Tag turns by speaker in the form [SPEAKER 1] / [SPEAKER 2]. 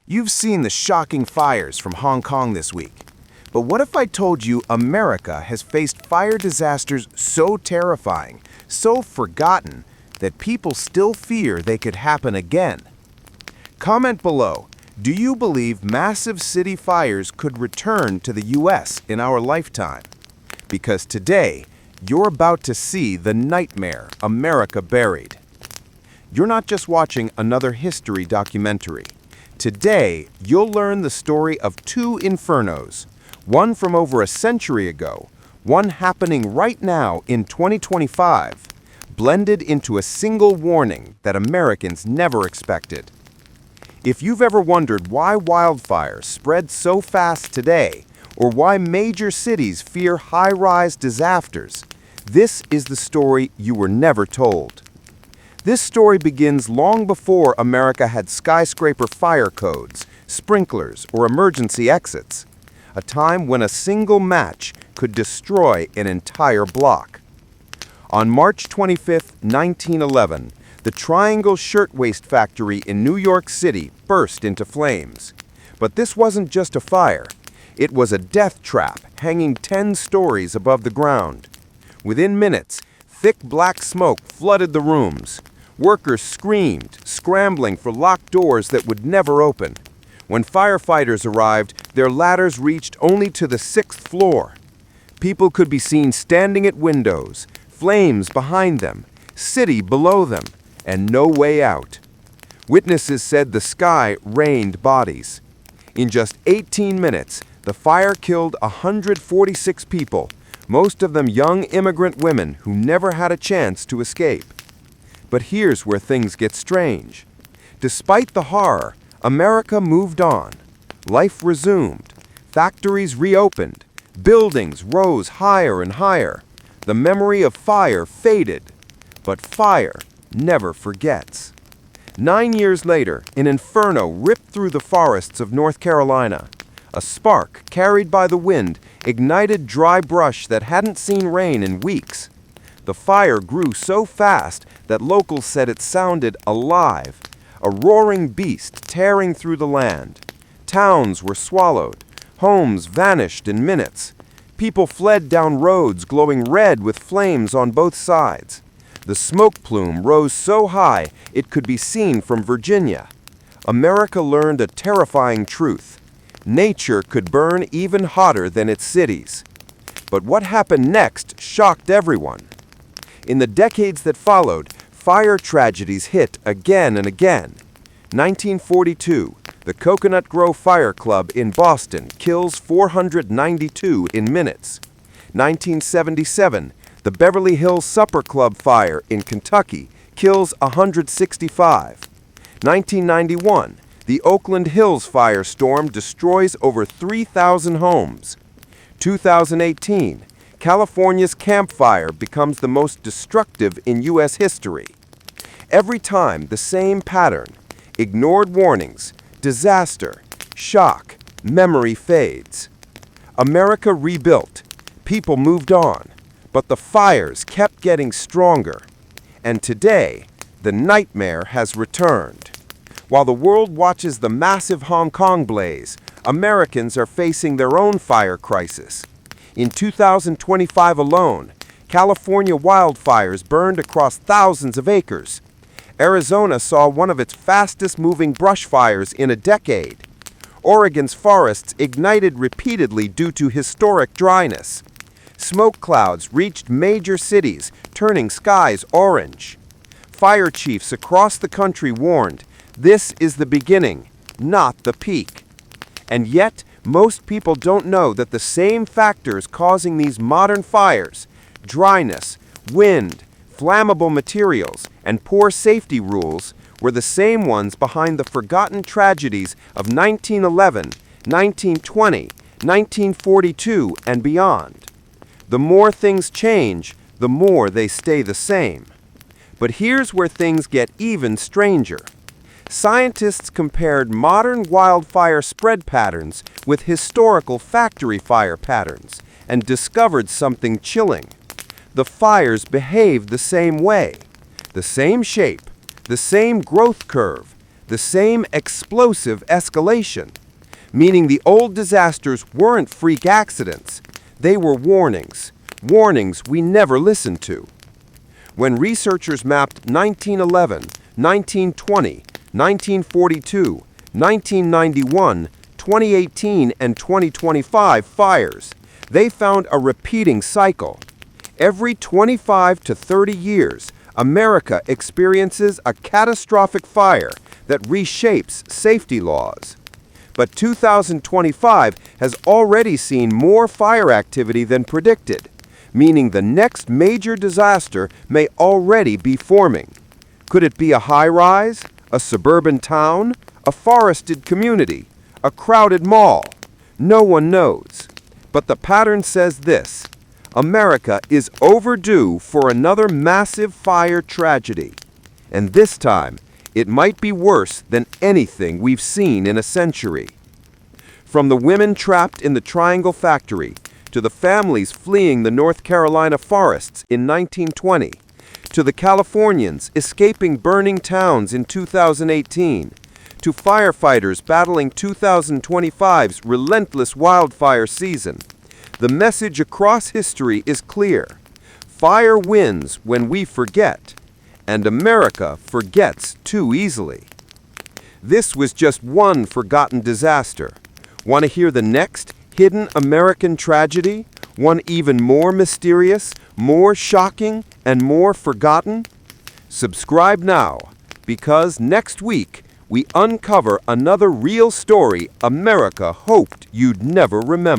[SPEAKER 1] You've seen the shocking fires from Hong Kong this week. But what if I told you America has faced fire disasters so terrifying, so forgotten, that people still fear they could happen again? Comment below, do you believe massive city fires could return to the US in our lifetime? Because today, you're about to see the nightmare America buried. You're not just watching another history documentary. Today, you'll learn the story of two infernos, one from over a century ago, one happening right now in 2025, blended into a single warning that Americans never expected. If you've ever wondered why wildfires spread so fast today, or why major cities fear high-rise disasters, this is the story you were never told. This story begins long before America had skyscraper fire codes, sprinklers, or emergency exits, a time when a single match could destroy an entire block. On March 25, 1911, the Triangle Shirtwaist Factory in New York City burst into flames. But this wasn't just a fire. It was a death trap hanging 10 stories above the ground. Within minutes, thick black smoke flooded the rooms. Workers screamed, scrambling for locked doors that would never open. When firefighters arrived, their ladders reached only to the 6th floor. People could be seen standing at windows, flames behind them, city below them, and no way out. Witnesses said the sky rained bodies. In just 18 minutes, the fire killed 146 people, most of them young immigrant women who never had a chance to escape. But here's where things get strange. Despite the horror, America moved on. Life resumed. Factories reopened. Buildings rose higher and higher. The memory of fire faded. But fire never forgets. 9 years later, an inferno ripped through the forests of North Carolina. A spark, carried by the wind, ignited dry brush that hadn't seen rain in weeks. The fire grew so fast that locals said it sounded alive, a roaring beast tearing through the land. Towns were swallowed. Homes vanished in minutes. People fled down roads glowing red with flames on both sides. The smoke plume rose so high it could be seen from Virginia. America learned a terrifying truth. Nature could burn even hotter than its cities. But what happened next shocked everyone. In the decades that followed, fire tragedies hit again and again. 1942, the Coconut Grove Fire Club in Boston kills 492 in minutes. 1977, the Beverly Hills Supper Club fire in Kentucky kills 165. 1991, the Oakland Hills firestorm destroys over 3,000 homes. 2018, California's Camp Fire becomes the most destructive in U.S. history. Every time, the same pattern: ignored warnings, disaster, shock, memory fades. America rebuilt, people moved on, but the fires kept getting stronger. And today, the nightmare has returned. While the world watches the massive Hong Kong blaze, Americans are facing their own fire crisis. In 2025 alone, California wildfires burned across thousands of acres. Arizona saw one of its fastest-moving brush fires in a decade. Oregon's forests ignited repeatedly due to historic dryness. Smoke clouds reached major cities, turning skies orange. Fire chiefs across the country warned, this is the beginning, not the peak. And yet, most people don't know that the same factors causing these modern fires, dryness, wind, flammable materials, and poor safety rules, were the same ones behind the forgotten tragedies of 1911, 1920, 1942, and beyond. The more things change, the more they stay the same. But here's where things get even stranger. Scientists compared modern wildfire spread patterns with historical factory fire patterns and discovered something chilling. The fires behaved the same way, the same shape, the same growth curve, the same explosive escalation, meaning the old disasters weren't freak accidents. They were warnings, warnings we never listened to. When researchers mapped 1911, 1920, 1942, 1991, 2018, and 2025 fires, they found a repeating cycle. Every 25 to 30 years, America experiences a catastrophic fire that reshapes safety laws. But 2025 has already seen more fire activity than predicted, meaning the next major disaster may already be forming. Could it be a high-rise, a suburban town, a forested community, a crowded mall? No one knows. But the pattern says this: America is overdue for another massive fire tragedy. And this time, it might be worse than anything we've seen in a century. From the women trapped in the Triangle Factory, to the families fleeing the North Carolina forests in 1920, to the Californians escaping burning towns in 2018, to firefighters battling 2025's relentless wildfire season, the message across history is clear. Fire wins when we forget, and America forgets too easily. This was just one forgotten disaster. Want to hear the next hidden American tragedy? One even more mysterious, more shocking, and more forgotten? Subscribe now, because next week we uncover another real story America hoped you'd never remember.